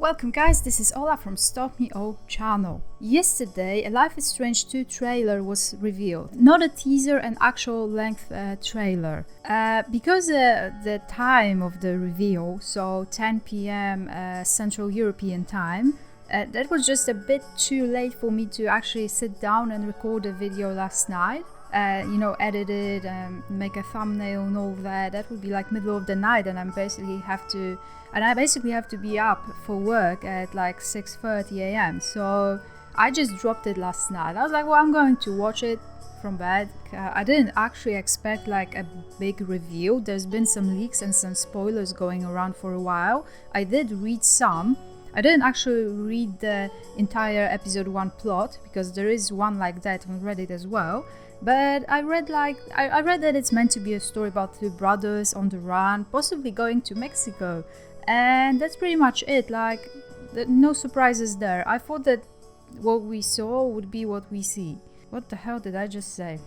Welcome guys, this is Ola from Stop Me O channel. Yesterday, a Life is Strange 2 trailer was revealed. Not a teaser, an actual length trailer. Because the time of the reveal, so 10 p.m. Central European time, that was just a bit too late for me to actually sit down and record a video last night. Edit it and make a thumbnail and all that. That would be like middle of the night, and I basically have to be up for work at like 6:30 a.m. So I just dropped it last night. I was like, well, I'm going to watch it from bed. I didn't actually expect like a big reveal. There's been some leaks and some spoilers going around for a while. I did read some. I didn't actually read the entire episode 1 plot because there is one like that on Reddit as well. But I read that it's meant to be a story about two brothers on the run, possibly going to Mexico. And that's pretty much it. Like, no surprises there. I thought that what we saw would be what we see. What the hell did I just say?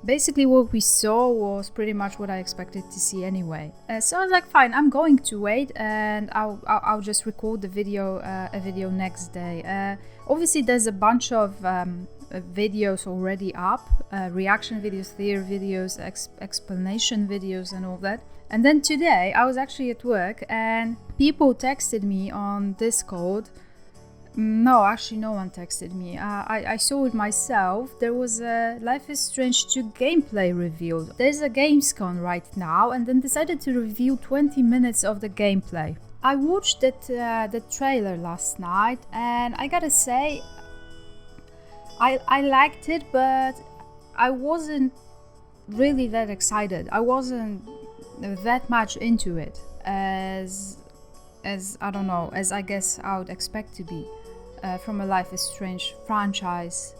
Basically, what we saw was pretty much what I expected to see anyway. So I was like, fine, I'm going to wait, and I'll just record the video, a video next day. Obviously, there's a bunch of videos already up, reaction videos, theory videos, explanation videos, and all that. And then today, I was actually at work, and people texted me on Discord. No, actually no one texted me. I saw it myself. There was a Life is Strange 2 gameplay revealed. There's a Gamescom right now, and then decided to review 20 minutes of the gameplay. I watched the trailer last night, and I gotta say, I liked it, but I wasn't really that excited. I wasn't that much into it as I don't know, as I guess I would expect to be. From a Life is Strange franchise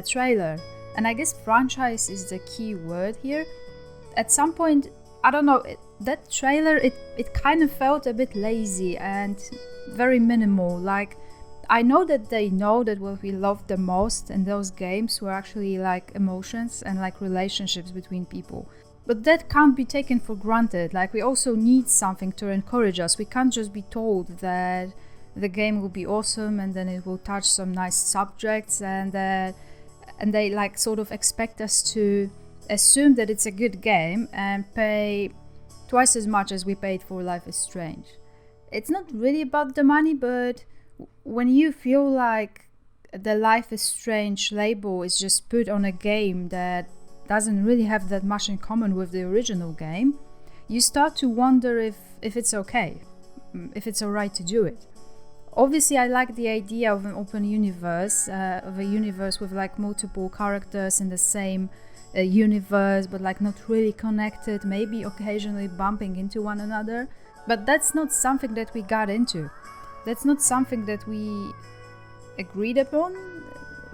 trailer. And I guess franchise is the key word here. At some point, I don't know, that trailer, it kind of felt a bit lazy and very minimal. Like, I know that they know that what we loved the most in those games were actually like emotions and like relationships between people. But that can't be taken for granted. Like, we also need something to encourage us. We can't just be told that the game will be awesome and then it will touch some nice subjects and they like sort of expect us to assume that it's a good game and pay twice as much as we paid for Life is Strange. It's not really about the money, but when you feel like the Life is Strange label is just put on a game that doesn't really have that much in common with the original game, you start to wonder if it's okay, if it's alright to do it. Obviously, I like the idea of an open universe, of a universe with like multiple characters in the same universe, but like not really connected, maybe occasionally bumping into one another. But that's not something that we got into. That's not something that we agreed upon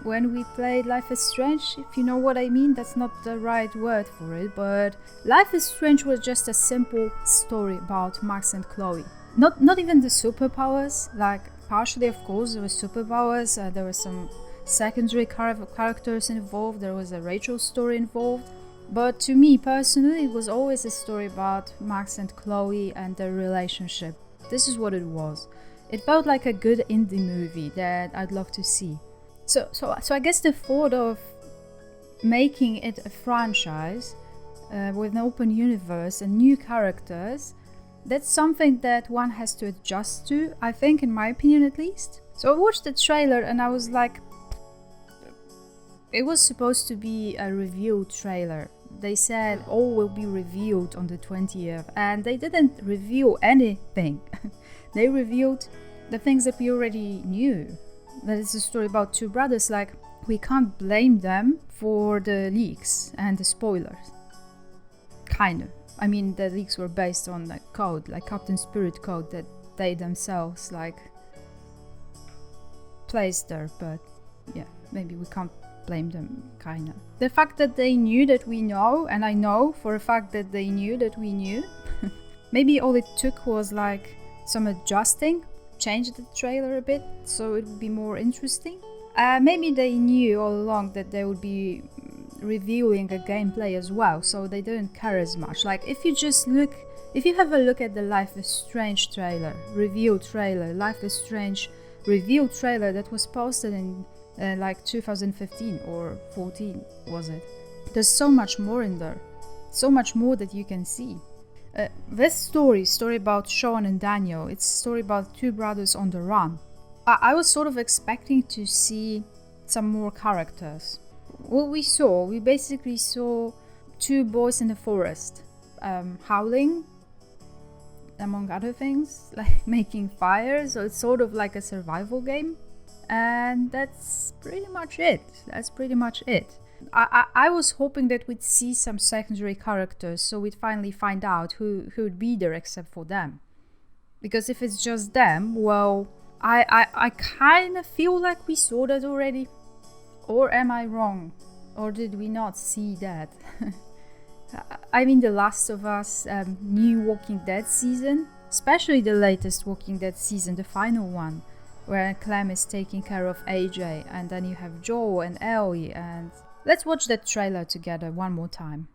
when we played Life is Strange, if you know what I mean. That's not the right word for it, but Life is Strange was just a simple story about Max and Chloe. Not even the superpowers, like partially of course there were superpowers, there were some secondary characters involved, there was a Rachel story involved, but to me personally it was always a story about Max and Chloe and their relationship. This is what it was. It felt like a good indie movie that I'd love to see. So I guess the thought of making it a franchise with an open universe and new characters, that's something that one has to adjust to, I think, in my opinion at least. So I watched the trailer and I was like, it was supposed to be a review trailer. They said all will be revealed on the 20th, and they didn't reveal anything. They revealed the things that we already knew. That it's a story about two brothers. Like, we can't blame them for the leaks and the spoilers. Kind of. I mean, the leaks were based on like code, like Captain Spirit code that they themselves like placed there, but yeah, maybe we can't blame them, kinda. The fact that they knew that we know, and I know for a fact that they knew that we knew, maybe all it took was like some adjusting, change the trailer a bit so it would be more interesting. Maybe they knew all along that they would be reviewing a gameplay as well, so they didn't care as much. Like, if you just look If you have a look at the Life is Strange trailer, review trailer, Life is Strange review trailer that was posted in like 2015 or 14, was it? There's so much more in there, so much more that you can see. This story about Shawn and Daniel, it's a story about two brothers on the run. I was sort of expecting to see some more characters. What we basically saw two boys in the forest, howling, among other things, like making fires, so it's sort of like a survival game. And that's pretty much it. I was hoping that we'd see some secondary characters, so we'd finally find out who'd be there except for them. Because if it's just them, well, I kind of feel like we saw that already. Or am I wrong? Or did we not see that? I mean, The Last of Us, new Walking Dead season, especially the latest Walking Dead season, the final one, where Clem is taking care of AJ, and then you have Joel and Ellie, and let's watch that trailer together one more time.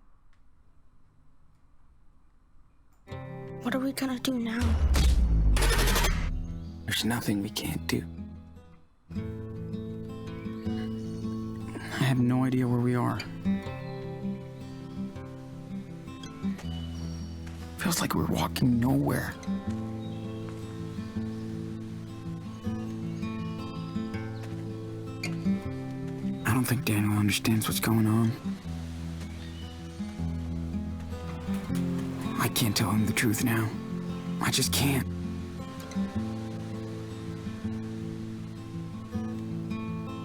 What are we gonna do now? There's nothing we can't do. I have no idea where we are. Feels like we're walking nowhere. I don't think Daniel understands what's going on. I can't tell him the truth now. I just can't.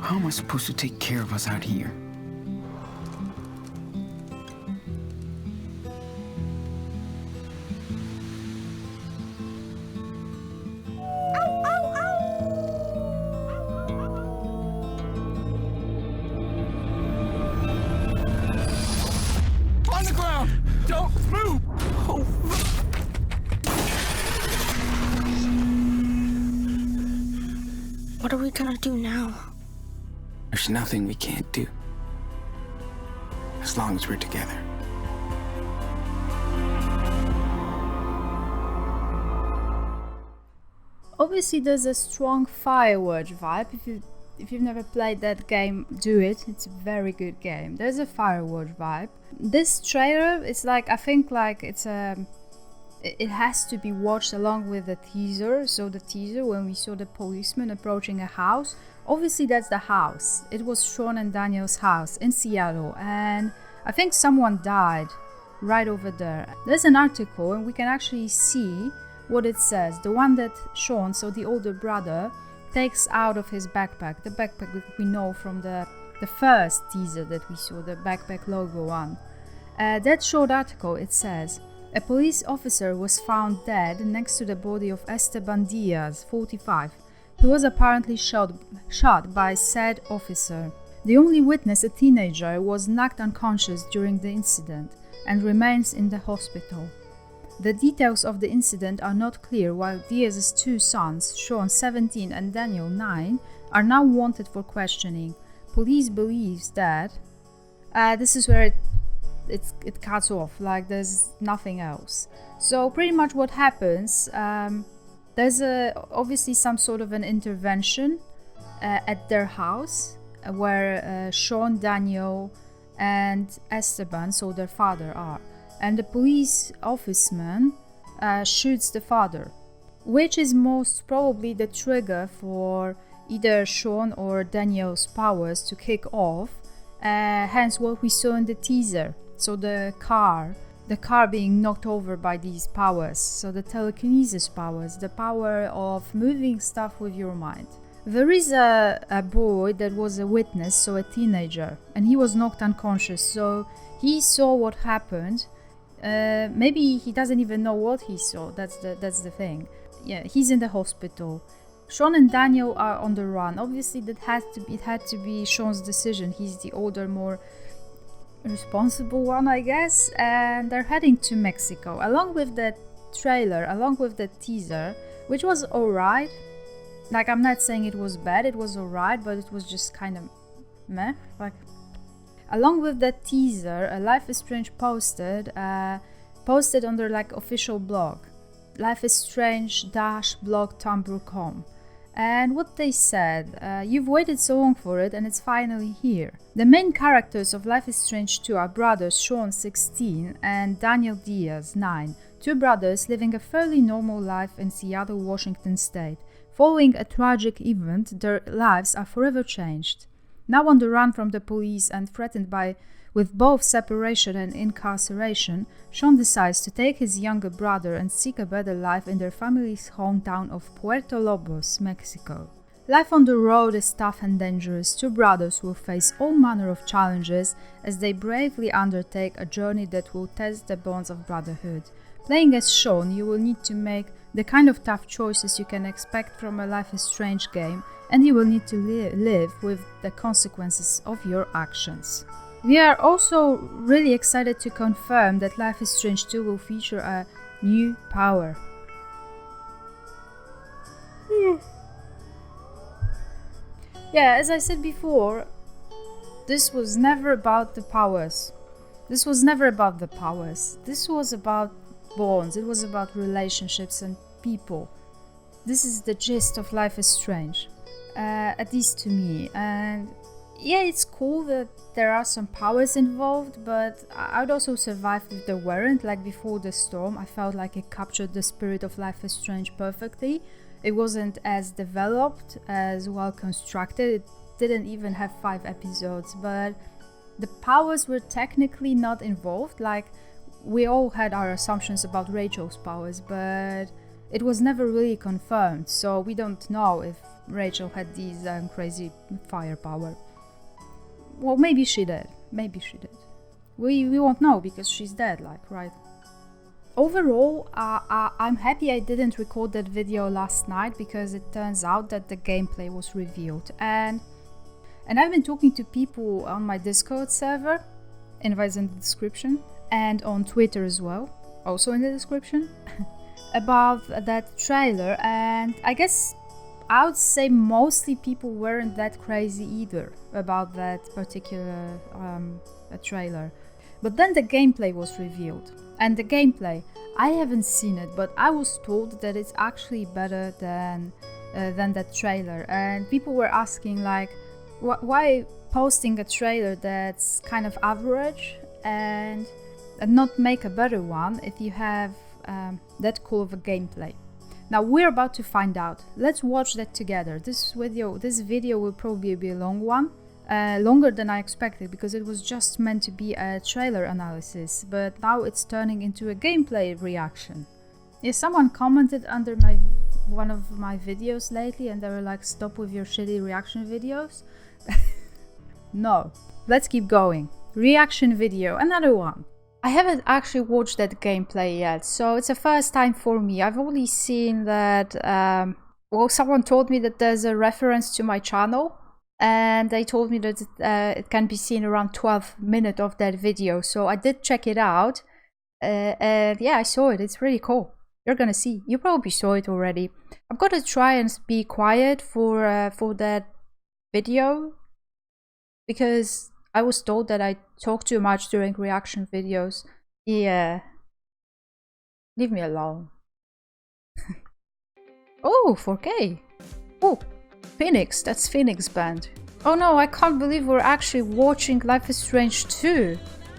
How am I supposed to take care of us out here? On the ground! Don't move! Oh. What are we gonna do now? There's nothing we can't do. As long as we're together. Obviously there's a strong Firewatch vibe. If you've never played that game, do it. It's a very good game. There's a Firewatch vibe. This trailer is like, I think like it has to be watched along with the teaser. So the teaser, when we saw the policeman approaching a house, obviously that's the house. It was Shawn and Daniel's house in Seattle, and I think someone died right over there. There's an article and we can actually see what it says. The one that Shawn, so the older brother, takes out of his backpack. The backpack that we know from the first teaser that we saw, the backpack logo one. That short article, it says, a police officer was found dead next to the body of Esteban Diaz, 45, who was apparently shot by said officer. The only witness, a teenager, was knocked unconscious during the incident and remains in the hospital. The details of the incident are not clear, while Diaz's two sons, Shawn 17 and Daniel 9, are now wanted for questioning. Police believes that this is where it cuts off, like there's nothing else. So pretty much what happens, there's obviously some sort of an intervention at their house where Shawn, Daniel and Esteban, so their father, are. And the police officeman shoots the father, which is most probably the trigger for either Shawn or Daniel's powers to kick off, hence what we saw in the teaser. So the car being knocked over by these powers, so the telekinesis powers, the power of moving stuff with your mind. There is a boy that was a witness, so a teenager, and he was knocked unconscious, so he saw what happened. Maybe he doesn't even know what he saw, that's the thing. Yeah, he's in the hospital. Shawn and Daniel are on the run. Obviously it had to be Shawn's decision. He's the older, more responsible one, I guess, and they're heading to Mexico along with the trailer, along with the teaser, which was alright. Like, I'm not saying it was bad, it was alright, but it was just kind of meh. Like, along with that teaser, Life is Strange posted posted on their like official blog, lifeisstrange-blog.tumblr.com. And what they said, you've waited so long for it and it's finally here. The main characters of Life is Strange 2 are brothers Shawn, 16, and Daniel Diaz, 9, two brothers living a fairly normal life in Seattle, Washington state. Following a tragic event, their lives are forever changed. Now on the run from the police and threatened with both separation and incarceration, Shawn decides to take his younger brother and seek a better life in their family's hometown of Puerto Lobos, Mexico. Life on the road is tough and dangerous. Two brothers will face all manner of challenges as they bravely undertake a journey that will test the bonds of brotherhood. Playing as Shawn, you will need to make the kind of tough choices you can expect from a Life is Strange game, and you will need to live with the consequences of your actions. We are also really excited to confirm that Life is Strange 2 will feature a new power. Yeah, as I said before, this was never about the powers. This was about bonds, it was about relationships and people. This is the gist of Life is Strange, at least to me. And yeah, it's cool that there are some powers involved, but I'd also survive if there weren't. Like Before the Storm, I felt like it captured the spirit of Life is Strange perfectly. It wasn't as developed, as well constructed, it didn't even have 5 episodes, but the powers were technically not involved. Like, we all had our assumptions about Rachel's powers, but it was never really confirmed, so we don't know if Rachel had these crazy firepower. Well, maybe she did. We won't know because she's dead, like, right? Overall, I'm happy I didn't record that video last night because it turns out that the gameplay was revealed. And I've been talking to people on my Discord server, invites in the description, and on Twitter as well, also in the description, about that trailer, and I guess I would say mostly people weren't that crazy either about that particular trailer. But then the gameplay was revealed, and the gameplay, I haven't seen it, but I was told that it's actually better than that trailer, and people were asking like, why posting a trailer that's kind of average and not make a better one if you have that cool of a gameplay. Now we're about to find out. Let's watch that together. This video will probably be a long one, longer than I expected because it was just meant to be a trailer analysis, but now it's turning into a gameplay reaction. Yeah, someone commented under one of my videos lately and they were like, stop with your shitty reaction videos. No, let's keep going. Reaction video, another one. I haven't actually watched that gameplay yet, so it's a first time for me. I've only seen that, someone told me that there's a reference to my channel, and they told me that it can be seen around 12 minutes of that video, so I did check it out, and yeah, I saw it. It's really cool. You're gonna see. You probably saw it already. I'm gonna try and be quiet for that video, because I was told that I talk too much during reaction videos. Yeah. Leave me alone. Oh, 4K. Oh, Phoenix. That's Phoenix Band. Oh no, I can't believe we're actually watching Life is Strange 2.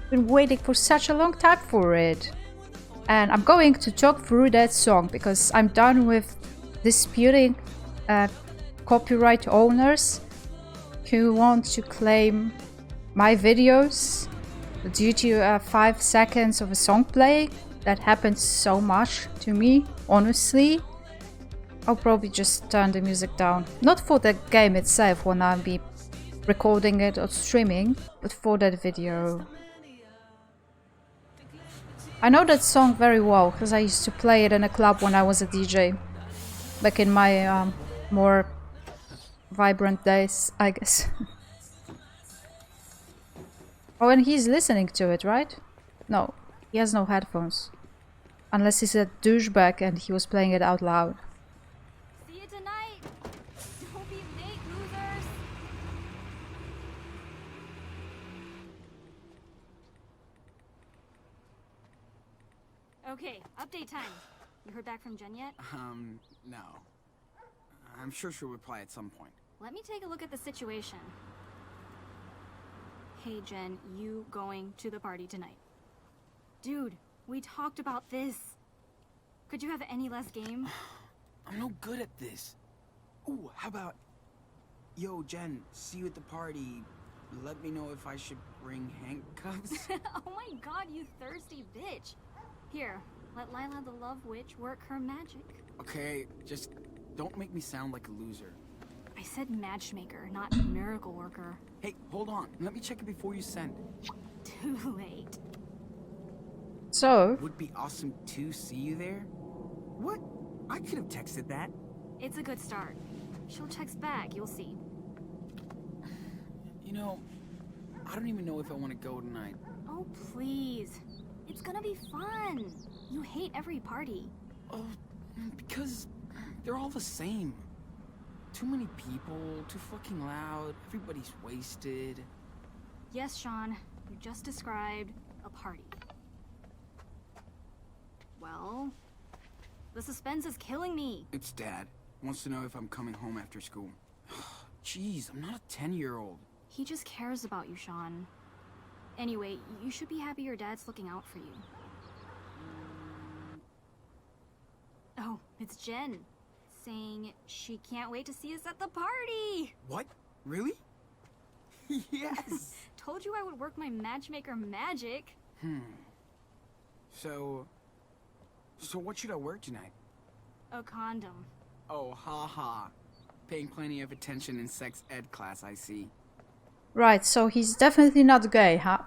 Been waiting for such a long time for it. And I'm going to talk through that song because I'm done with disputing copyright owners who want to claim my videos due to 5 seconds of a song playing. That happens so much to me, honestly. I'll probably just turn the music down. Not for the game itself when I'll be recording it or streaming, but for that video. I know that song very well because I used to play it in a club when I was a DJ. Back in my more vibrant days, I guess. Oh, and he's listening to it, right? No, he has no headphones. Unless he's a douchebag and he was playing it out loud. See you tonight! Don't be late, losers! Okay, update time. You heard back from Jen yet? No. I'm sure she'll reply at some point. Let me take a look at the situation. Hey Jen, you going to the party tonight? Dude, we talked about this. Could you have any less game? I'm no good at this. Ooh, how about... Yo, Jen, see you at the party. Let me know if I should bring handcuffs. Oh my god, you thirsty bitch. Here, let Lila the Love Witch work her magic. Okay, just don't make me sound like a loser. I said matchmaker, not miracle worker. Hey, hold on. Let me check it before you send. Too late. So, Would be awesome to see you there. What? I could have texted that. It's a good start. She'll text back, you'll see. You know, I don't even know if I want to go tonight. Oh, please. It's gonna be fun. You hate every party. Oh, because they're all the same. Too many people, too fucking loud, everybody's wasted. Yes, Shawn, you just described a party. Well, the suspense is killing me. It's Dad. Wants to know if I'm coming home after school. Jeez, I'm not a 10-year-old. He just cares about you, Shawn. Anyway, you should be happy your dad's looking out for you. Oh, it's Jen. Saying she can't wait to see us at the party! What? Really? Yes! Told you I would work my matchmaker magic. So what should I wear tonight? A condom. Oh, haha. Paying plenty of attention in sex ed class, I see. right, so he's definitely not gay, huh?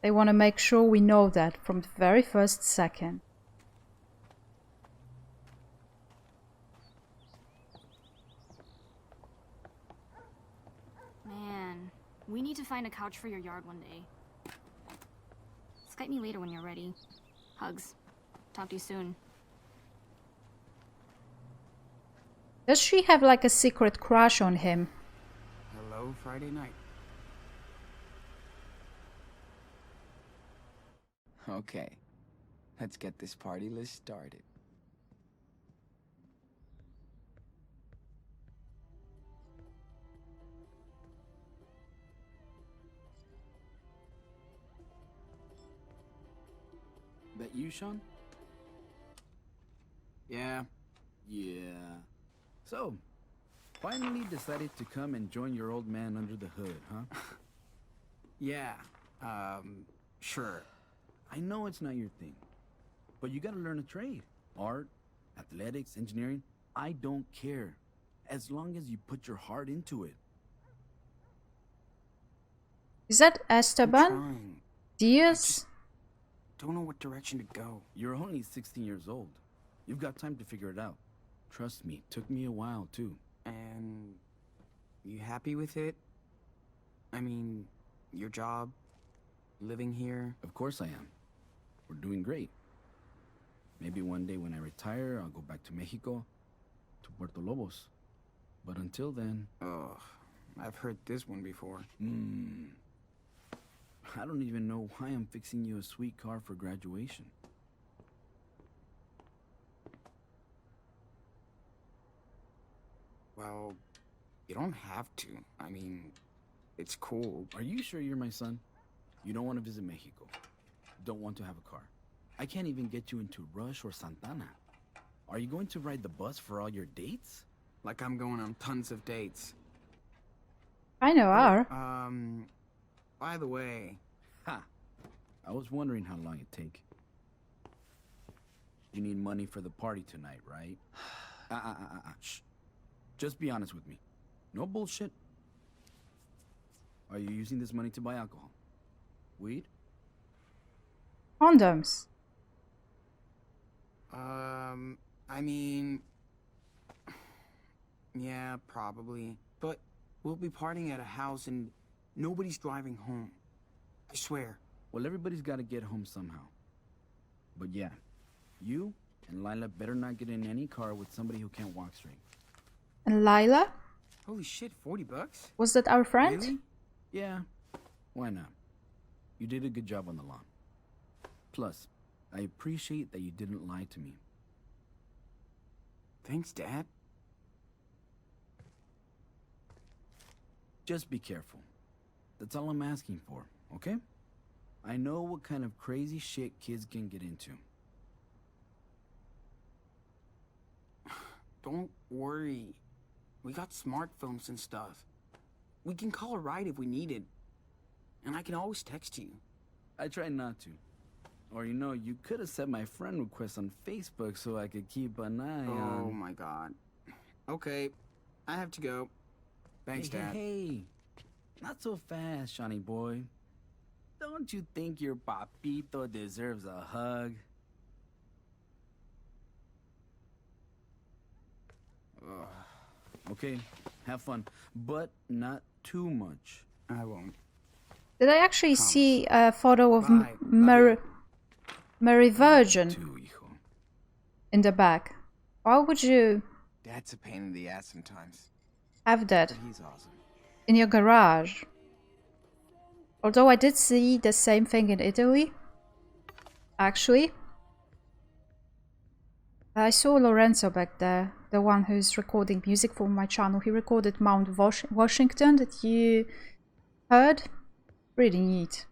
They want to make sure we know that from the very first second. Man, we need to find a couch for your yard one day. Skype me later when you're ready. Hugs. Talk to you soon. Does she have like a secret crush on him? Hello, Friday night. Okay, let's get this party list started. That you, Shawn? Yeah. Yeah. So, finally decided to come and join your old man under the hood, huh? Yeah. Sure. I know it's not your thing, but you gotta learn a trade. Art, athletics, engineering, I don't care. As long as you put your heart into it. Is that I'm Esteban? trying. Diaz? Don't know what direction to go. You're only 16 years old. You've got time to figure it out. Trust me, took me a while too. And you happy with it? I mean, your job, living here? Of course I am. We're doing great. Maybe one day when I retire, I'll go back to Mexico, to Puerto Lobos. But until then... Ugh, I've heard this one before. I don't even know why I'm fixing you a sweet car for graduation. Well, you don't have to. I mean, it's cool. Are you sure you're my son? You don't want to visit Mexico. Don't want to have a car. I can't even get you into Rush or Santana. Are you going to ride the bus for all your dates? Like I'm going on tons of dates. I know are. By the way... Ha! I was wondering how long it'd take. You need money for the party tonight, right? Shh. Just be honest with me. No bullshit. Are you using this money to buy alcohol? Weed? Condoms. I mean... Yeah, probably. But we'll be partying at a house and nobody's driving home. I swear. Well, everybody's got to get home somehow. But yeah, you and Lila better not get in any car with somebody who can't walk straight. And Lila? Holy shit, $40? Was that our friend? Really? Yeah, why not? You did a good job on the lawn. Plus, I appreciate that you didn't lie to me. Thanks, Dad. Just be careful. That's all I'm asking for, okay? I know what kind of crazy shit kids can get into. Don't worry. We got smartphones and stuff. We can call a ride if we need it. And I can always text you. I try not to. Or you could have set my friend request on Facebook so I could keep an eye on... Oh my god. Okay, I have to go. Thanks, Dad. Hey, not so fast, Shawnee boy. Don't you think your papito deserves a hug? Okay, have fun, but not too much. I won't. Did I actually Promise. see a photo of Bye. Mary Virgin Too, hijo. in the back? Why would you Dad's a pain in the ass sometimes. have that But he's awesome. in your garage? Although I did see the same thing in Italy. Actually. I saw Lorenzo back there, the one who's recording music for my channel. He recorded Mount Washington that you heard. Really neat.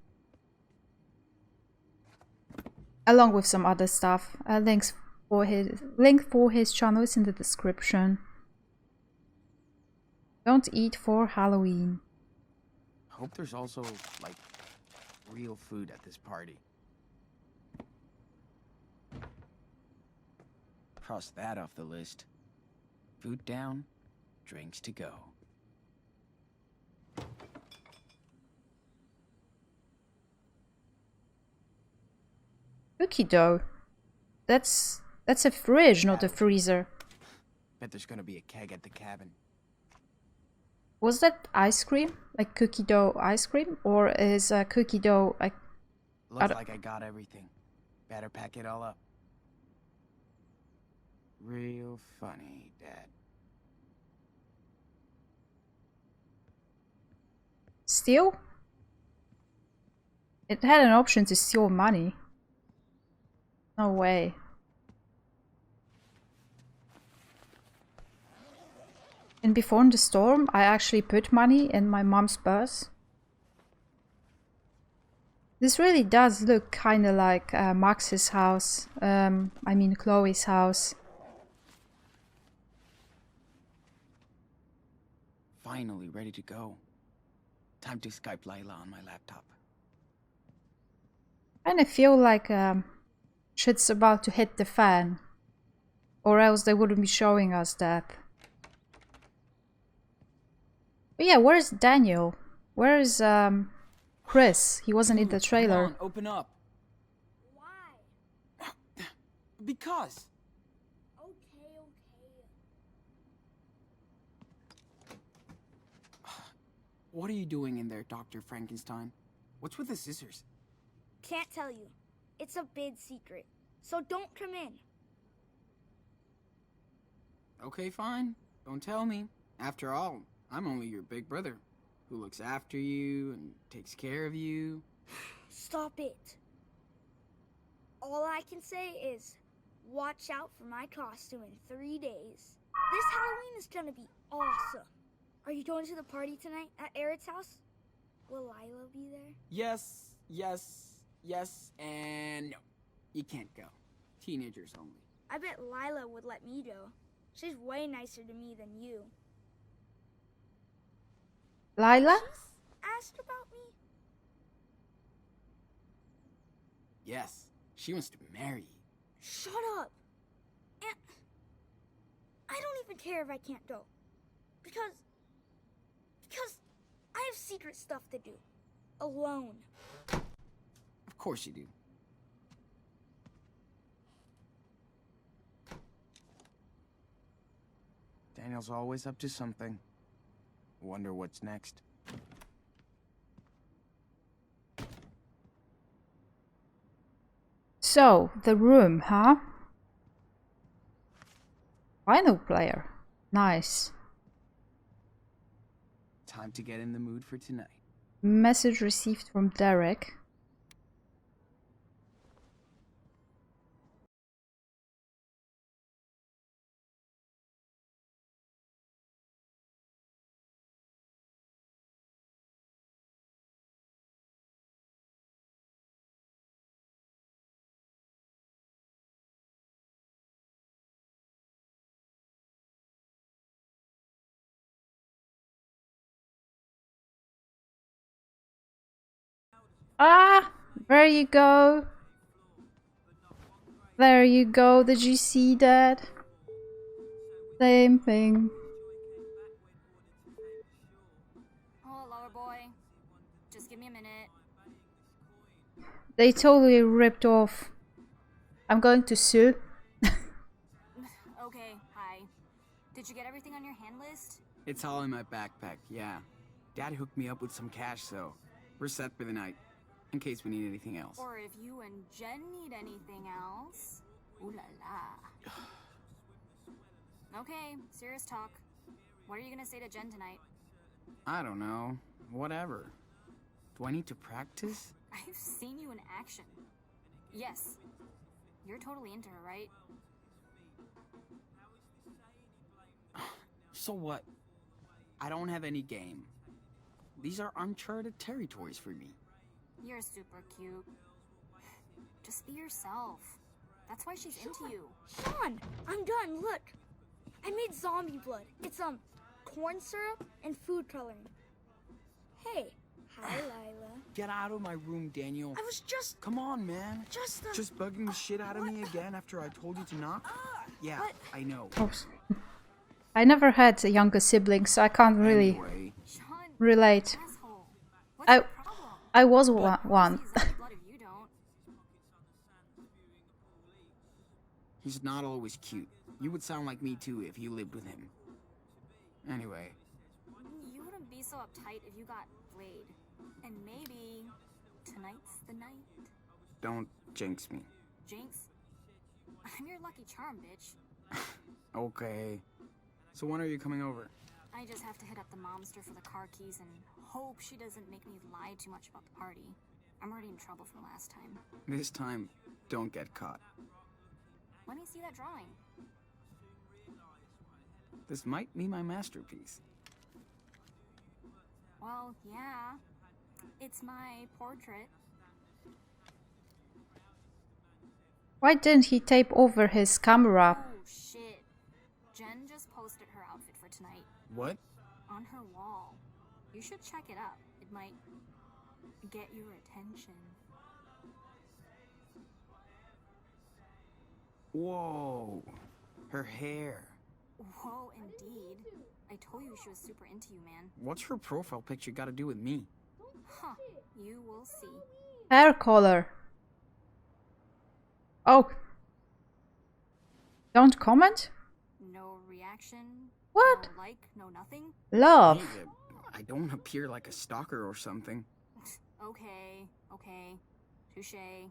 Along with some other stuff. Link for his channel is in the description. Don't eat for Halloween. Hope there's also, like, real food at this party. Cross that off the list. Food down, drinks to go. Cookie dough. That's a fridge, not a freezer. Bet there's gonna be a keg at the cabin. Was that ice cream? Like cookie dough ice cream? Or is cookie dough like... Looks like I got everything. Better pack it all up. Real funny, Dad. Steal? It had an option to steal money. No way. And before the storm, I actually put money in my mom's purse. This really does look kind of like Max's house. I mean Chloe's house. Finally ready to go. Time to Skype Lila on my laptop. Kind of feel like shit's about to hit the fan. Or else they wouldn't be showing us that. But yeah, where's Daniel? Where's Chris? He wasn't in the trailer. Come on, open up. Why? Because. Okay. What are you doing in there, Dr. Frankenstein? What's with the scissors? Can't tell you. It's a big secret. So don't come in. Okay, fine. Don't tell me. After all, I'm only your big brother, who looks after you and takes care of you. Stop it. All I can say is, watch out for my costume in 3 days. This Halloween is gonna be awesome. Are you going to the party tonight at Eric's house? Will Lila be there? Yes, and no. You can't go. Teenagers only. I bet Lila would let me go. She's way nicer to me than you. Lila? She's asked about me? Yes, she wants to marry you. Shut up. And I don't even care if I can't go. Because I have secret stuff to do. Alone. Of course you do. Daniel's always up to something. Wonder what's next. So, the room, huh? Vinyl player. Nice. Time to get in the mood for tonight. Message received from Derek. Ah, there you go. There you go. Did you see that? Same thing. Oh, lower boy. Just give me a minute. They totally ripped off. I'm going to sue. Okay, hi. Did you get everything on your hand list? It's all in my backpack, yeah. Dad hooked me up with some cash, so we're set for the night, in case we need anything else. Or if you and Jen need anything else. Ooh la la. Okay, serious talk. What are you gonna say to Jen tonight? I don't know. Whatever. Do I need to practice? I've seen you in action. Yes. You're totally into her, right? So what? I don't have any game. These are uncharted territories for me. You're super cute. Just be yourself. That's why she's into you. Shawn, I'm done. Look, I made zombie blood. It's corn syrup and food coloring. Hey, hi Lila. Get out of my room, Daniel. I was just, Come on, man. just Bugging the shit out of me again after I told you to knock? Yeah, What? I know. Oops. I never had a younger sibling, so I can't really Anyway, Shawn, relate. asshole. What's I your problem? I was one. See zombie blood if you don't. he's not always cute. You would sound like me too if you lived with him. Anyway, You wouldn't be so uptight if you got played. And maybe tonight's the night. don't jinx me. Jinx, I'm your lucky charm, bitch. Okay. So when are you coming over? I just have to hit up the momster for the car keys and hope she doesn't make me lie too much about the party. I'm already in trouble from last time. This time, don't get caught. Let me see that drawing. This might be my masterpiece. Well, yeah. It's my portrait. Why didn't he tape over his camera? Oh, shit. Jen just posted her outfit for tonight What? on her wall. You should check it out. It might get your attention. Whoa. Her hair. Whoa, indeed. I told you she was super into you, man. What's her profile picture got to do with me? Huh. You will see. Hair color. Oh. Don't comment? No reaction. What? No like, no nothing. Love. Hey, I don't appear like a stalker or something. Okay, okay. Touché.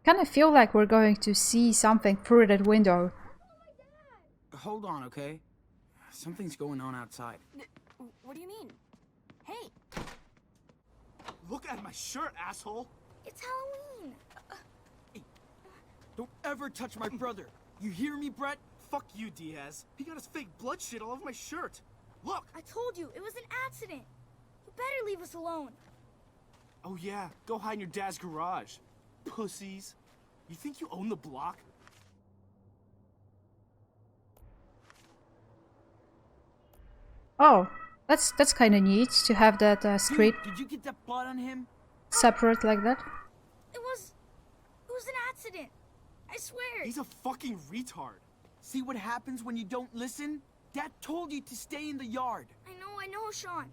Kinda feel like we're going to see something through that window. Hold on, okay? Something's going on outside. What do you mean? Hey, Look at my shirt, asshole! It's Halloween. Don't ever touch my brother! You hear me, Brett? Fuck you, Diaz. He got his fake blood shit all over my shirt. Look! I told you, it was an accident. You better leave us alone. Oh yeah, go hide in your dad's garage. Pussies. You think you own the block? Oh, that's kind of neat to have that street Did you get that blood on him? separate like that. It was an accident. I swear. He's a fucking retard. See what happens when you don't listen? Dad told you to stay in the yard. I know, Shawn.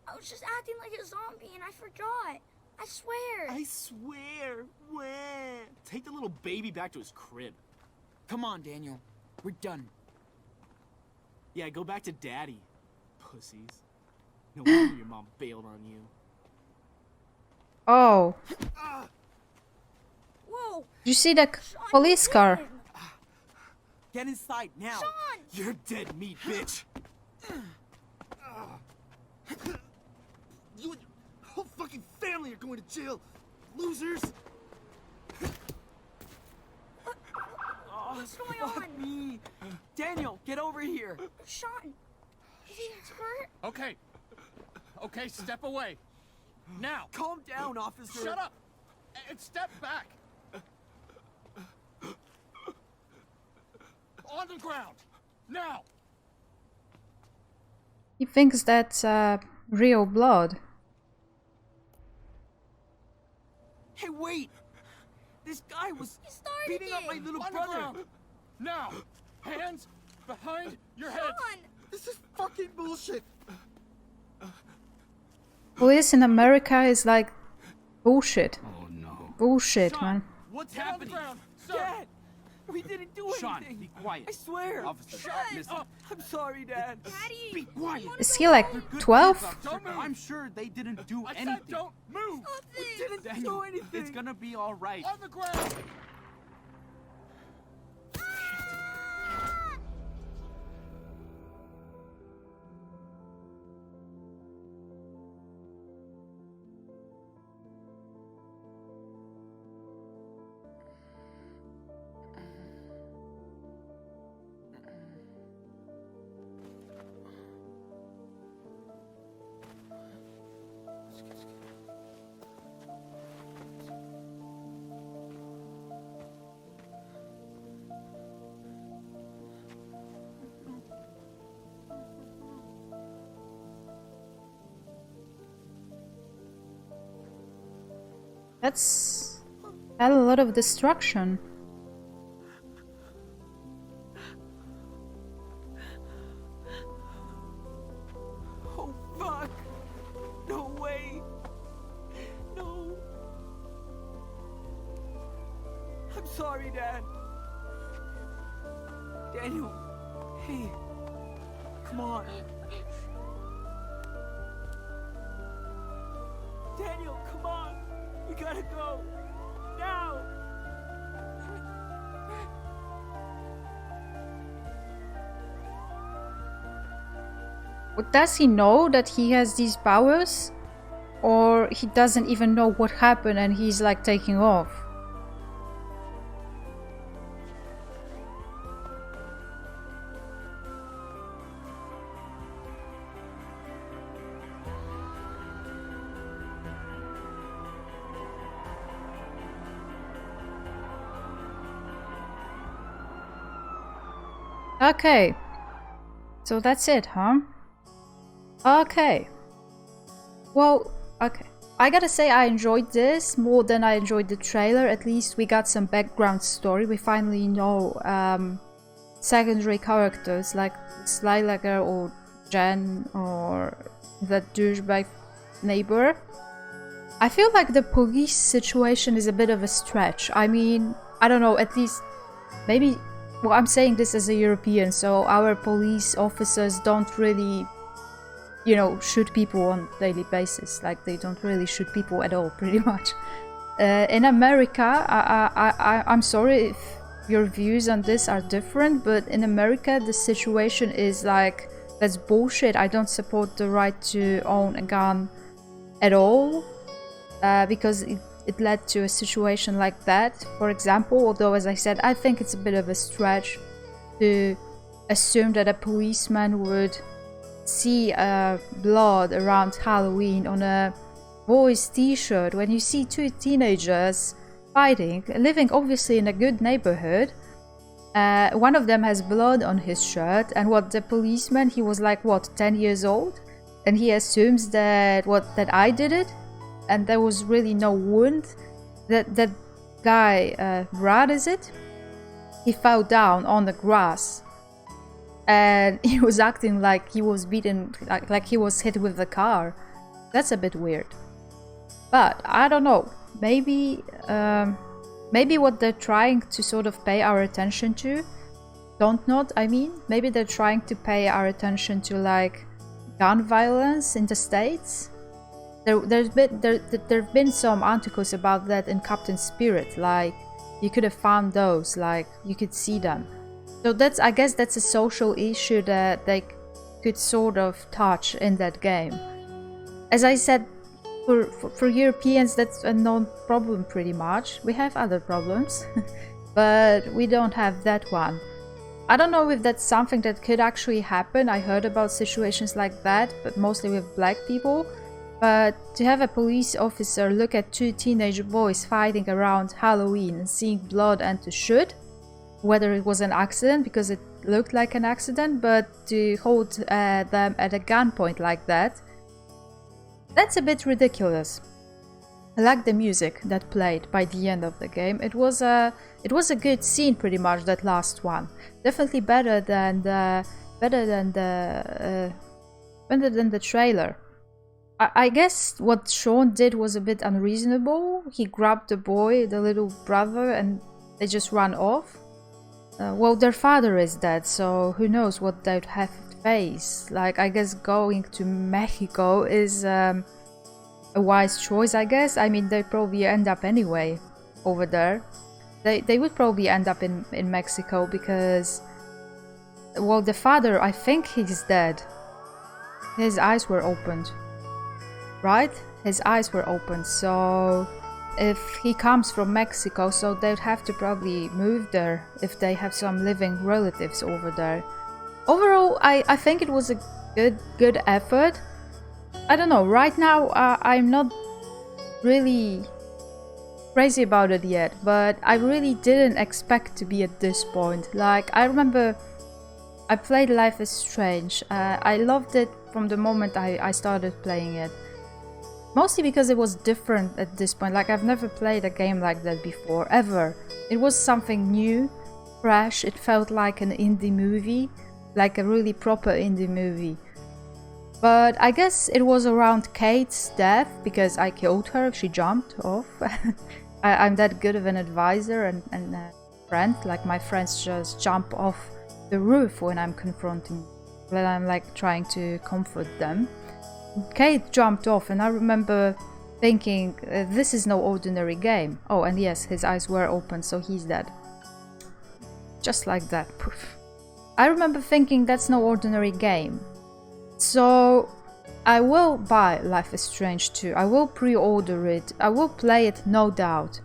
I was just acting like a zombie and I forgot. I swear. I swear. Wah. Take the little baby back to his crib. Come on, Daniel. We're done. Yeah, go back to daddy. Pussies. No wonder your mom bailed on you. Oh, Whoa. did you see the Shawn, police you car? didn't. Get inside now. Shawn. You're dead meat, bitch. You and your whole fucking family are going to jail, losers. What's going Fuck on? me. Daniel, get over here. Shawn. Is he hurt? Okay. Okay, step away. Now. Calm down, officer. Shut up. And step back. On the ground. Now. He thinks that real blood. Hey, wait! This guy was You started beating up my it. little On the brother! ground. Now! Hands behind your head! Shawn! This is fucking bullshit. Police in America is like bullshit. Oh no. Bullshit, Shawn, man. what's Get on the happening? ground, sir! Dad! We didn't do Shawn, anything! be quiet. I swear! Officer, Shut listen. up! I'm sorry, Dad! Daddy! Be quiet! Is he like They're good 12? kids, Don't move. I'm sure they didn't do I anything. said don't move! Stop We this! didn't Daniel, do anything! it's gonna be all right. On the ground! That's had a lot of destruction. Oh, fuck! No way! No! I'm sorry, Dad! Daniel! Hey! Come on! Daniel, come on! We gotta go! Now! But does he know that he has these powers? Or he doesn't even know what happened and he's like taking off? Okay. So that's it, huh? Okay. Well, okay. I gotta say I enjoyed this more than I enjoyed the trailer. At least we got some background story. We finally know secondary characters like Slylager or Jen or that douchebag neighbor. I feel like the police situation is a bit of a stretch. I mean, I don't know, at least maybe, well, I'm saying this as a European, so our police officers don't really, you know, shoot people on a daily basis. Like, they don't really shoot people at all, pretty much. In America, I'm sorry if your views on this are different, but in America, the situation is like, that's bullshit. I don't support the right to own a gun at all, because it led to a situation like that, for example. Although, as I said, I think it's a bit of a stretch to assume that a policeman would see blood around Halloween on a boy's t-shirt when you see two teenagers fighting, living obviously in a good neighborhood. One of them has blood on his shirt, and what the policeman, he was like, what, 10 years old? And he assumes that, that I did it? And there was really no wound. That guy, Brad, is it? He fell down on the grass. And he was acting like he was beaten, like he was hit with the car. That's a bit weird. But I don't know. Maybe what they're trying to sort of pay our attention to, I mean, maybe they're trying to pay our attention to like gun violence in the States. There've been some articles about that in Captain Spirit. Like, you could have found those, like you could see them. So I guess that's a social issue that they could sort of touch in that game. As I said, for Europeans, that's a known problem pretty much. We have other problems, but we don't have that one. I don't know if that's something that could actually happen. I heard about situations like that, but mostly with black people. But to have a police officer look at two teenage boys fighting around Halloween and seeing blood and to shoot, whether it was an accident, because it looked like an accident, but to hold them at a gunpoint like that, That's a bit ridiculous. I like the music that played by the end of the game. It was a good scene, pretty much, that last one. Definitely better than the trailer. I guess what Shawn did was a bit unreasonable. He grabbed the boy, the little brother, and they just ran off. Well, their father is dead, so who knows what they'd have to face. Like, I guess going to Mexico is a wise choice, I guess. I mean, they'd probably end up anyway over there. They would probably end up in Mexico because, well, the father, I think he's dead. His eyes were opened. Right? His eyes were open, so if he comes from Mexico, so they'd have to probably move there if they have some living relatives over there. Overall, I think it was a good effort. I don't know, right now I'm not really crazy about it yet, but I really didn't expect to be at this point. Like, I remember I played Life is Strange. I loved it from the moment I started playing it. Mostly because it was different at this point. Like, I've never played a game like that before, ever. It was something new, fresh. It felt like an indie movie, like a really proper indie movie. But I guess it was around Kate's death, because I killed her, she jumped off. I'm that good of an advisor and a friend. Like, my friends just jump off the roof when I'm confronting, when I'm like trying to comfort them. Kate jumped off, and I remember thinking, this is no ordinary game. Oh, and yes, his eyes were open, so he's dead. Just like that, poof. I remember thinking, that's no ordinary game. So I will buy Life is Strange 2. I will pre-order it. I will play it, no doubt.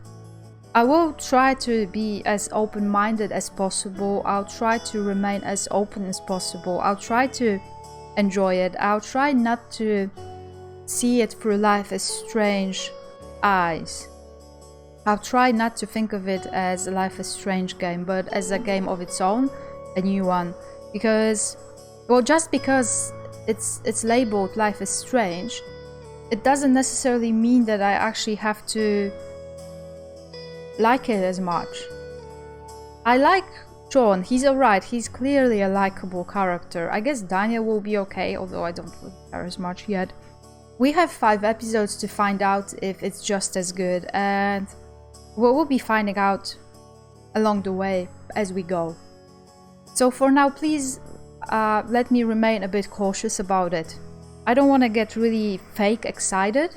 I will try to be as open-minded as possible. I'll try to remain as open as possible. I'll try to enjoy it. I'll try not to see it through Life is Strange eyes. I'll try not to think of it as a Life is Strange game, but as a game of its own, a new one. Because, well, just because it's labeled Life is Strange, it doesn't necessarily mean that I actually have to like it as much. I like Shawn, he's alright, he's clearly a likable character. I guess Daniel will be okay, although I don't really care as much yet. We have 5 episodes to find out if it's just as good, and we'll be finding out along the way as we go. So for now, please let me remain a bit cautious about it. I don't want to get really fake excited.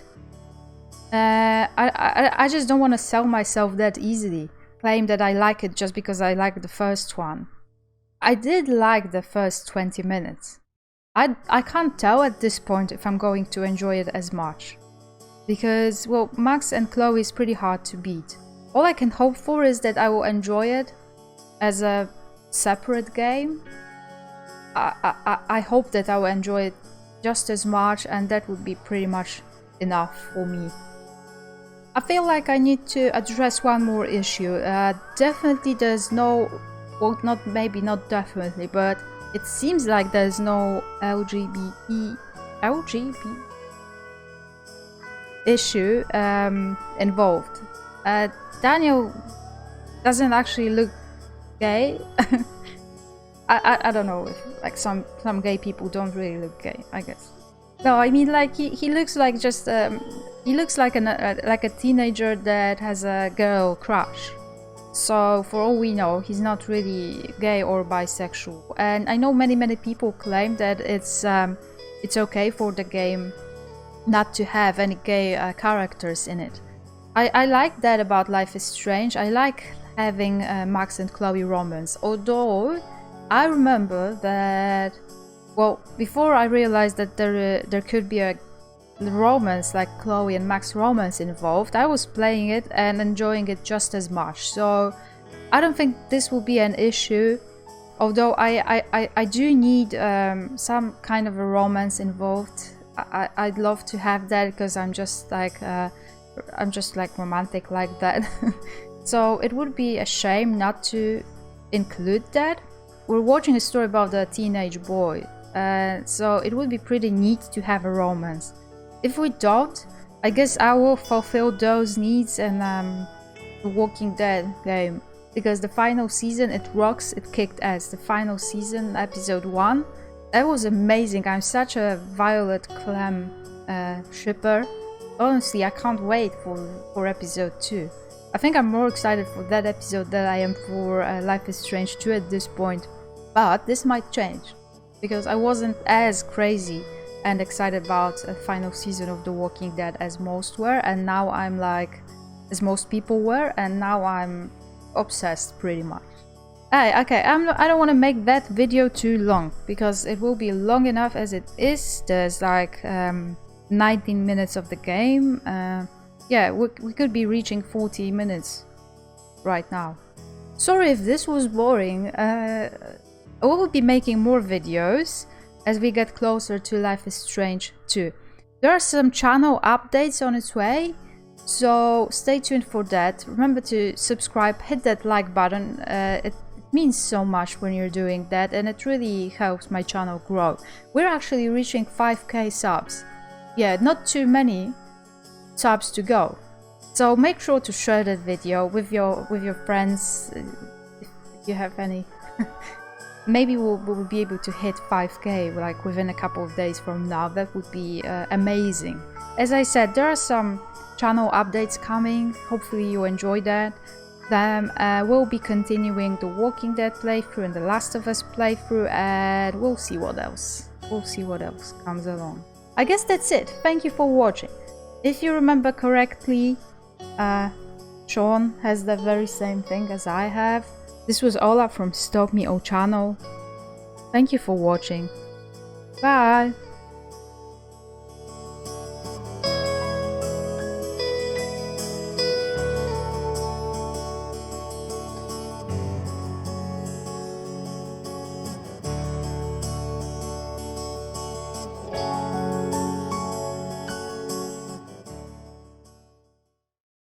I just don't want to sell myself that easily. Claim that I like it just because I like the first one. I did like the first 20 minutes. I can't tell at this point if I'm going to enjoy it as much. Because, well, Max and Chloe is pretty hard to beat. All I can hope for is that I will enjoy it as a separate game. I hope that I will enjoy it just as much, and that would be pretty much enough for me. I feel like I need to address one more issue. Definitely there's no, well, maybe not definitely, but it seems like there's no LGBT issue involved. Daniel doesn't actually look gay. I don't know if like some gay people don't really look gay, I guess. No, I mean, like he looks like just he looks like a teenager that has a girl crush. So for all we know, he's not really gay or bisexual. And I know many people claim that it's okay for the game not to have any gay characters in it. I like that about Life is Strange. I like having Max and Chloe romance, although I remember that, well, before I realized that there could be a romance, like Chloe and Max romance involved, I was playing it and enjoying it just as much. So I don't think this will be an issue, although I do need some kind of a romance involved. I'd love to have that because I'm just like romantic like that. So it would be a shame not to include that. We're watching a story about a teenage boy, so it would be pretty neat to have a romance. If we don't, I guess I will fulfill those needs and the Walking Dead game, because the final season, it rocks, it kicked ass. The final season, episode 1, that was amazing. I'm such a Violet Clem shipper. Honestly, I can't wait for episode 2. I think I'm more excited for that episode than I am for Life is Strange 2 at this point. But this might change, because I wasn't as crazy and excited about a final season of The Walking Dead as most were, and now I'm like, as most people were, and now I'm obsessed pretty much. Okay, I don't want to make that video too long, because it will be long enough as it is. There's like 19 minutes of the game. Yeah, we could be reaching 40 minutes right now. Sorry if this was boring. I will be making more videos as we get closer to Life is Strange 2. There are some channel updates on its way, so stay tuned for that. Remember to subscribe, hit that like button. It means so much when you're doing that, and it really helps my channel grow. We're actually reaching 5k subs. Yeah, not too many subs to go. So make sure to share that video with your friends if you have any. Maybe we'll be able to hit 5k like within a couple of days from now. That would be amazing. As I said, there are some channel updates coming. Hopefully you enjoy that. Then we'll be continuing the Walking Dead playthrough and the Last of Us playthrough, and we'll see what else. We'll see what else comes along. I guess that's it. Thank you for watching. If you remember correctly, Shawn has the very same thing as I have. This was Ola from Stop Me O channel. Thank you for watching. Bye!